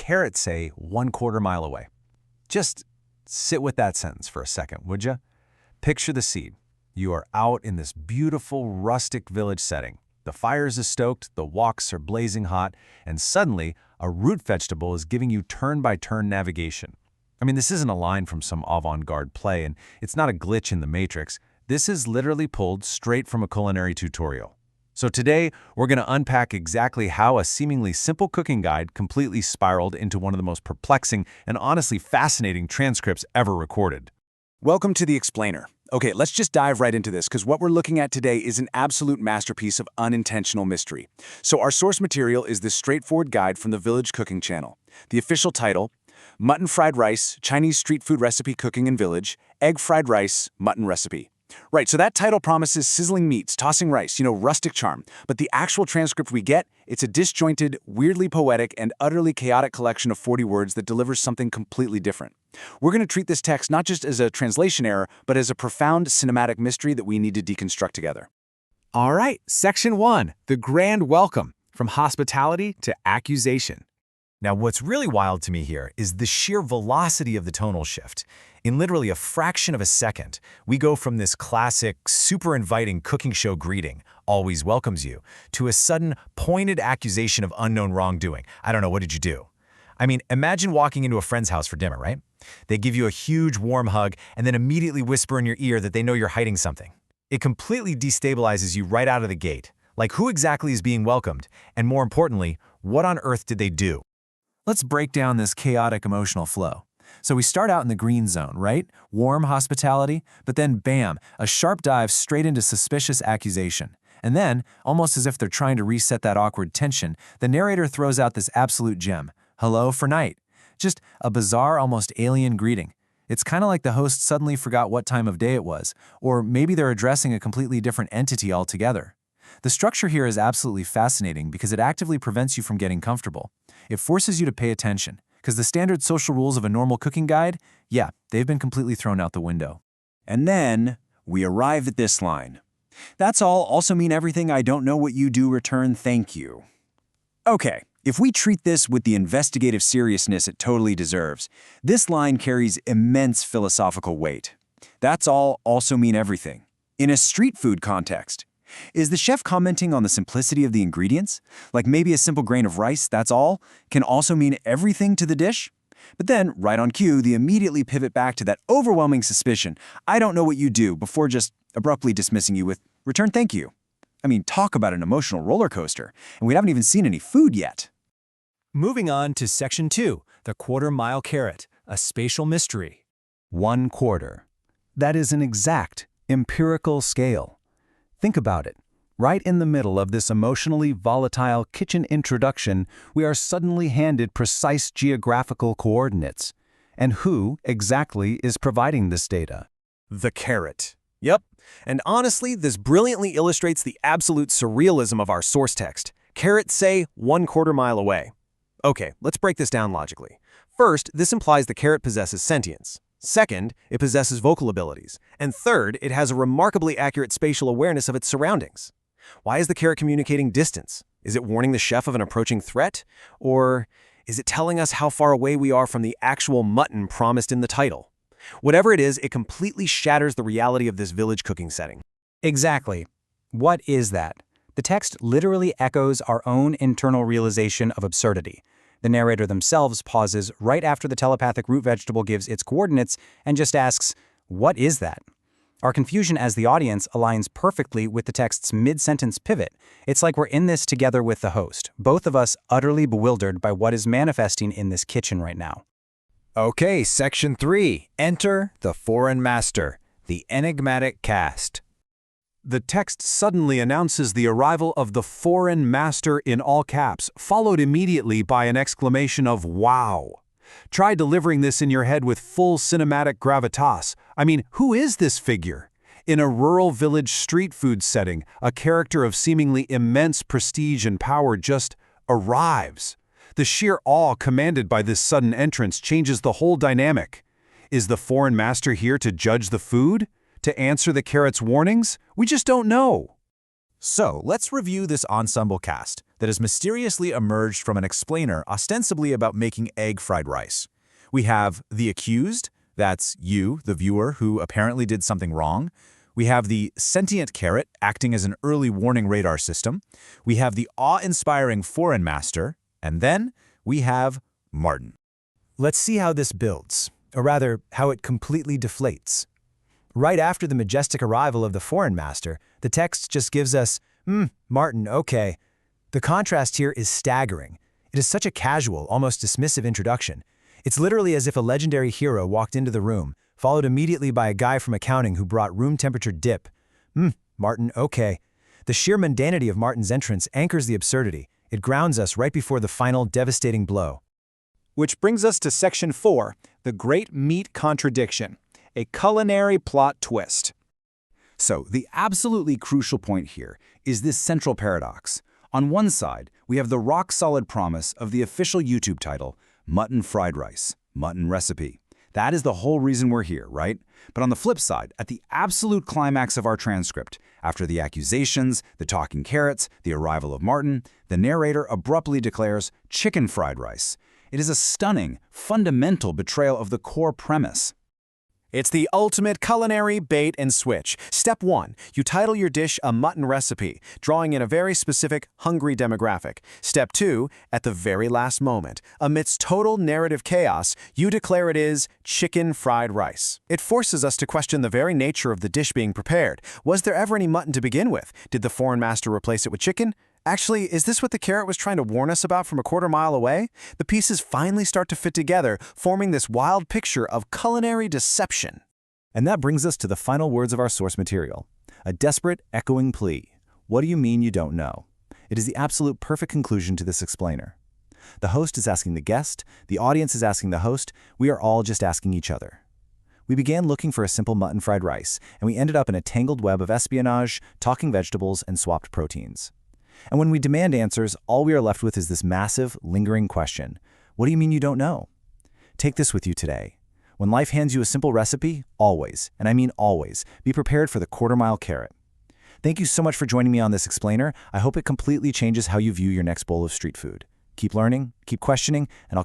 carrots say 1/4 mile away. Just sit with that sentence for a second, would you? Picture the scene. You are out in this beautiful rustic village setting. The fires are stoked, the woks are blazing hot, and suddenly a root vegetable is giving you turn-by-turn navigation. I mean, this isn't a line from some avant-garde play, and it's not a glitch in the Matrix. This is literally pulled straight from a culinary tutorial. So today, we're going to unpack exactly how a seemingly simple cooking guide completely spiraled into one of the most perplexing and honestly fascinating transcripts ever recorded. Welcome to The Explainer. Okay, let's just dive right into this, because what we're looking at today is an absolute masterpiece of unintentional mystery. So our source material is this straightforward guide from the Village Cooking Channel. The official title: Mutton Fried Rice, Chinese Street Food Recipe Cooking in Village, Egg Fried Rice, Mutton Recipe. Right, so that title promises sizzling meats, tossing rice, rustic charm. But the actual transcript we get, it's a disjointed, weirdly poetic, and utterly chaotic collection of 40 words that delivers something completely different. We're going to treat this text not just as a translation error, but as a profound cinematic mystery that we need to deconstruct together. All right, Section 1, the grand welcome, from hospitality to accusation. Now, what's really wild to me here is the sheer velocity of the tonal shift. In literally a fraction of a second, we go from this classic, super inviting cooking show greeting, always welcomes you, to a sudden, pointed accusation of unknown wrongdoing. I don't know, what did you do? I mean, imagine walking into a friend's house for dinner, right? They give you a huge, warm hug and then immediately whisper in your ear that they know you're hiding something. It completely destabilizes you right out of the gate. Like, who exactly is being welcomed? And more importantly, what on earth did they do? Let's break down this chaotic emotional flow. So we start out in the green zone, right? Warm hospitality, but then bam, a sharp dive straight into suspicious accusation. And then, almost as if they're trying to reset that awkward tension, the narrator throws out this absolute gem: hello for night. Just a bizarre, almost alien greeting. It's kind of like the host suddenly forgot what time of day it was, or maybe they're addressing a completely different entity altogether. The structure here is absolutely fascinating because it actively prevents you from getting comfortable. It forces you to pay attention, because the standard social rules of a normal cooking guide, yeah, they've been completely thrown out the window. And then we arrive at this line: "That's all also mean everything. I don't know what you do. Return thank you." Okay, if we treat this with the investigative seriousness it totally deserves, this line carries immense philosophical weight. That's all also mean everything. In a street food context, is the chef commenting on the simplicity of the ingredients? Like maybe a simple grain of rice, that's all, can also mean everything to the dish? But then, right on cue, they immediately pivot back to that overwhelming suspicion: I don't know what you do, before just abruptly dismissing you with, return thank you. I mean, talk about an emotional roller coaster, and we haven't even seen any food yet. Moving on to Section 2, the 1/4 mile carrot, a spatial mystery. 1/4. That is an exact, empirical scale. Think about it. Right in the middle of this emotionally volatile kitchen introduction, we are suddenly handed precise geographical coordinates. And who exactly is providing this data? The carrot. Yep. And honestly, this brilliantly illustrates the absolute surrealism of our source text. Carrots say 1/4 mile away. Okay, let's break this down logically. First, this implies the carrot possesses sentience. Second, it possesses vocal abilities. And third, it has a remarkably accurate spatial awareness of its surroundings. Why is the carrot communicating distance? Is it warning the chef of an approaching threat? Or is it telling us how far away we are from the actual mutton promised in the title? Whatever it is, it completely shatters the reality of this village cooking setting. Exactly. What is that? The text literally echoes our own internal realization of absurdity. The narrator themselves pauses right after the telepathic root vegetable gives its coordinates and just asks, what is that? Our confusion as the audience aligns perfectly with the text's mid-sentence pivot. It's like we're in this together with the host, both of us utterly bewildered by what is manifesting in this kitchen right now. Okay, Section 3. Enter the foreign master, the enigmatic cast. The text suddenly announces the arrival of the foreign master in all caps, followed immediately by an exclamation of wow. Try delivering this in your head with full cinematic gravitas. I mean, who is this figure? In a rural village street food setting, a character of seemingly immense prestige and power just arrives. The sheer awe commanded by this sudden entrance changes the whole dynamic. Is the foreign master here to judge the food? To answer the carrot's warnings? We just don't know. So, let's review this ensemble cast. that has mysteriously emerged from an explainer ostensibly about making egg fried rice. We have the accused, that's you, the viewer, who apparently did something wrong. We have the sentient carrot acting as an early warning radar system. We have the awe-inspiring foreign master. And then we have Martin. Let's see how this builds, or rather, how it completely deflates. Right after the majestic arrival of the foreign master, the text just gives us, Martin, okay. The contrast here is staggering. It is such a casual, almost dismissive introduction. It's literally as if a legendary hero walked into the room, followed immediately by a guy from accounting who brought room temperature dip. Martin, okay. The sheer mundanity of Martin's entrance anchors the absurdity. It grounds us right before the final devastating blow. Which brings us to Section 4, the Great Meat Contradiction, a culinary plot twist. So, the absolutely crucial point here is this central paradox. On one side, we have the rock-solid promise of the official YouTube title, Mutton Fried Rice, Mutton Recipe. That is the whole reason we're here, right? But on the flip side, at the absolute climax of our transcript, after the accusations, the talking carrots, the arrival of Martin, the narrator abruptly declares chicken fried rice. It is a stunning, fundamental betrayal of the core premise. It's the ultimate culinary bait and switch. Step 1, you title your dish a mutton recipe, drawing in a very specific, hungry demographic. Step 2, at the very last moment, amidst total narrative chaos, you declare it is chicken fried rice. It forces us to question the very nature of the dish being prepared. Was there ever any mutton to begin with? Did the foreign master replace it with chicken? Actually, is this what the carrot was trying to warn us about from a quarter mile away? The pieces finally start to fit together, forming this wild picture of culinary deception. And that brings us to the final words of our source material. A desperate, echoing plea. What do you mean you don't know? It is the absolute perfect conclusion to this explainer. The host is asking the guest, the audience is asking the host, we are all just asking each other. We began looking for a simple mutton fried rice, and we ended up in a tangled web of espionage, talking vegetables, and swapped proteins. And when we demand answers, all we are left with is this massive, lingering question. What do you mean you don't know? Take this with you today. When life hands you a simple recipe, always, and I mean always, be prepared for the quarter-mile carrot. Thank you so much for joining me on this explainer. I hope it completely changes how you view your next bowl of street food. Keep learning, keep questioning, and I'll